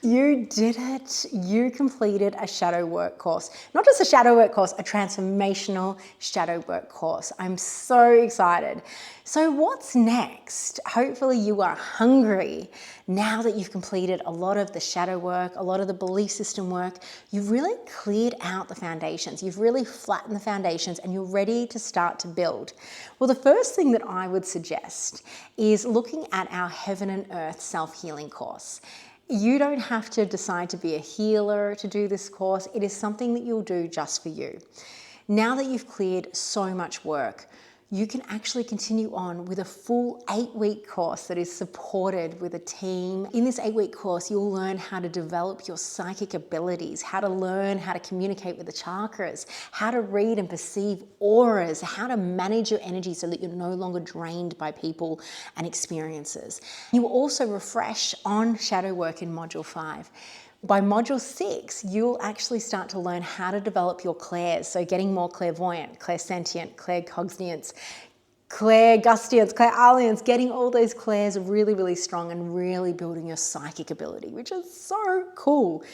You did it. You completed a shadow work course. Not just a shadow work course, a transformational shadow work course. I'm so excited. So what's next? Hopefully you are hungry. Now that you've completed a lot of the shadow work, a lot of the belief system work, you've really cleared out the foundations. You've really flattened the foundations and you're ready to start to build. Well, the first thing that I would suggest is looking at our Heaven and Earth self-healing course. You don't have to decide to be a healer to do this course. It is something that you'll do just for you. Now that you've cleared so much work, you can actually continue on with a full 8-week course that is supported with a team. In this 8-week course, you'll learn how to develop your psychic abilities, how to learn how to communicate with the chakras, how to read and perceive auras, how to manage your energy so that you're no longer drained by people and experiences. You will also refresh on shadow work in Module 5. By Module 6, you'll actually start to learn how to develop your clairs. So getting more clairvoyant, clairsentient, claircognizance, clairgustiance, clairalience, getting all those clairs really, really strong and really building your psychic ability, which is so cool.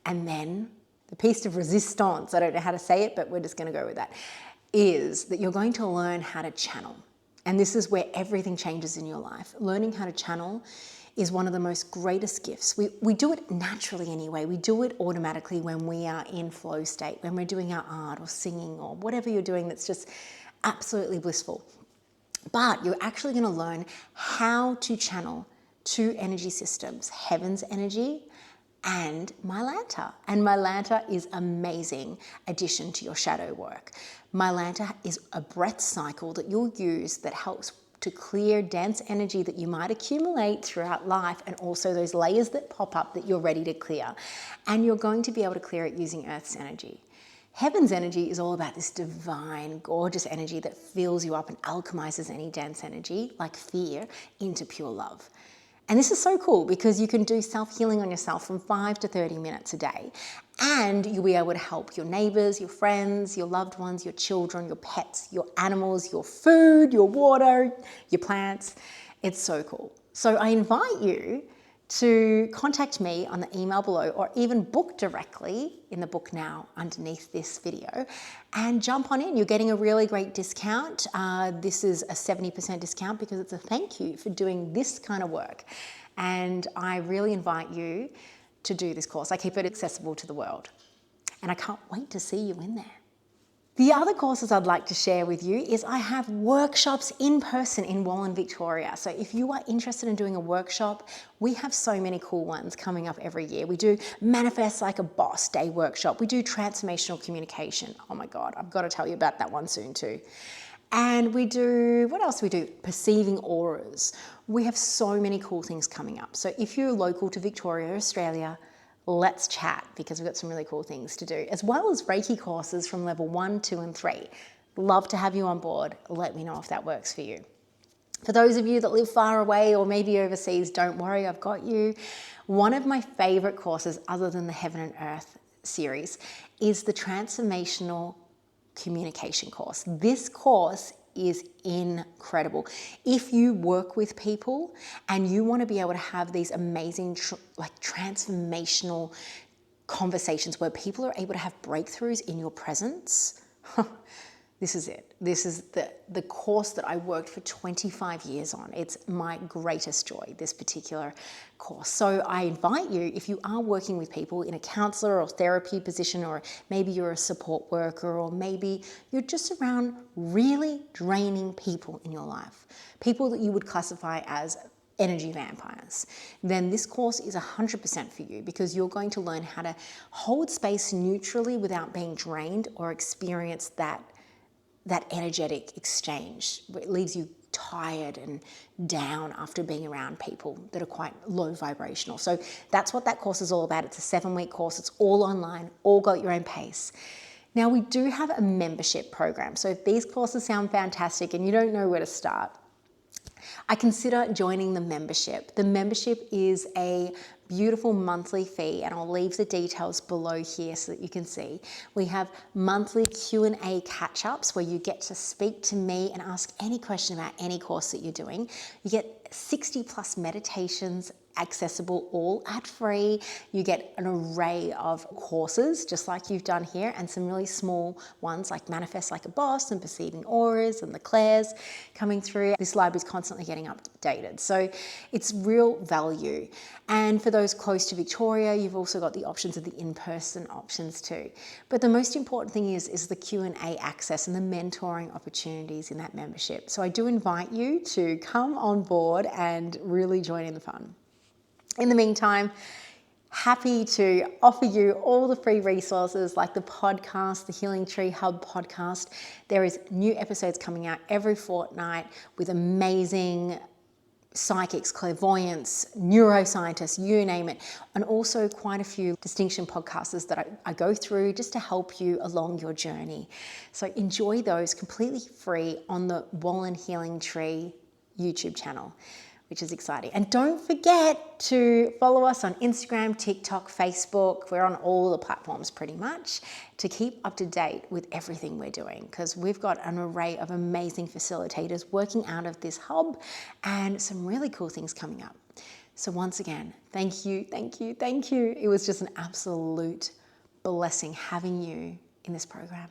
And then the piece of resistance, I don't know how to say it, but we're just going to go with that, is that you're going to learn how to channel. And this is where everything changes in your life. Learning how to channel is one of the most greatest gifts. We do it naturally anyway. We do it automatically when we are in flow state, when we're doing our art or singing or whatever you're doing that's just absolutely blissful. But you're actually going to learn how to channel 2 energy systems, Heaven's energy and Mylanta. And Mylanta is an amazing addition to your shadow work. Mylanta is a breath cycle that you'll use that helps to clear dense energy that you might accumulate throughout life, and also those layers that pop up that you're ready to clear. And you're going to be able to clear it using Earth's energy. Heaven's energy is all about this divine, gorgeous energy that fills you up and alchemizes any dense energy, like fear, into pure love. And this is so cool because you can do self-healing on yourself from 5 to 30 minutes a day. And you'll be able to help your neighbors, your friends, your loved ones, your children, your pets, your animals, your food, your water, your plants. It's so cool. So I invite you to contact me on the email below or even book directly in the book now underneath this video and jump on in. You're getting a really great discount. This is a 70% discount because it's a thank you for doing this kind of work. And I really invite you to do this course. I keep it accessible to the world. And I can't wait to see you in there. The other courses I'd like to share with you is I have workshops in person in Wallan, Victoria. So if you are interested in doing a workshop, we have so many cool ones coming up every year. We do Manifest Like a Boss Day workshop. We do Transformational Communication. Oh my God, I've got to tell you about that one soon too. And we do, what else do we do? Perceiving auras. We have so many cool things coming up. So if you're local to Victoria, Australia, let's chat because we've got some really cool things to do, as well as Reiki courses from level 1, 2, and 3. Love to have you on board. Let me know if that works for you. For those of you that live far away or maybe overseas, don't worry, I've got you. One of my favorite courses, other than the Heaven and Earth series, is the Transformational Communication course. This course is incredible. If you work with people and you want to be able to have these amazing transformational conversations where people are able to have breakthroughs in your presence, this is it. This is the course that I worked for 25 years on. It's my greatest joy, this particular course. So I invite you, if you are working with people in a counselor or therapy position, or maybe you're a support worker, or maybe you're just around really draining people in your life, people that you would classify as energy vampires, then this course is 100% for you because you're going to learn how to hold space neutrally without being drained or experience that energetic exchange where it leaves you tired and down after being around people that are quite low vibrational. So that's what that course is all about. It's a 7-week course. It's all online, all go at your own pace. Now we do have a membership program. So if these courses sound fantastic and you don't know where to start, I consider joining the membership. The membership is a beautiful monthly fee, and I'll leave the details below here so that you can see. We have monthly Q&A catch-ups where you get to speak to me and ask any question about any course that you're doing. You get 60 plus meditations accessible, all ad-free. You get an array of courses, just like you've done here, and some really small ones like Manifest Like a Boss and Perceiving Auras and the Clares coming through. This library is constantly getting updated, so it's real value. And for those close to Victoria, you've also got the options of the in-person options too. But the most important thing is the Q&A access and the mentoring opportunities in that membership. So I do invite you to come on board and really join in the fun. In the meantime, happy to offer you all the free resources like the podcast, the Healing Tree Hub podcast. There is new episodes coming out every fortnight with amazing psychics, clairvoyants, neuroscientists, you name it, and also quite a few distinction podcasters that I go through just to help you along your journey. So enjoy those completely free on the Wallen Healing Tree YouTube channel, which is exciting. And don't forget to follow us on Instagram, TikTok, Facebook. We're on all the platforms pretty much to keep up to date with everything we're doing, because we've got an array of amazing facilitators working out of this hub and some really cool things coming up. So once again, thank you, thank you, thank you. It was just an absolute blessing having you in this program.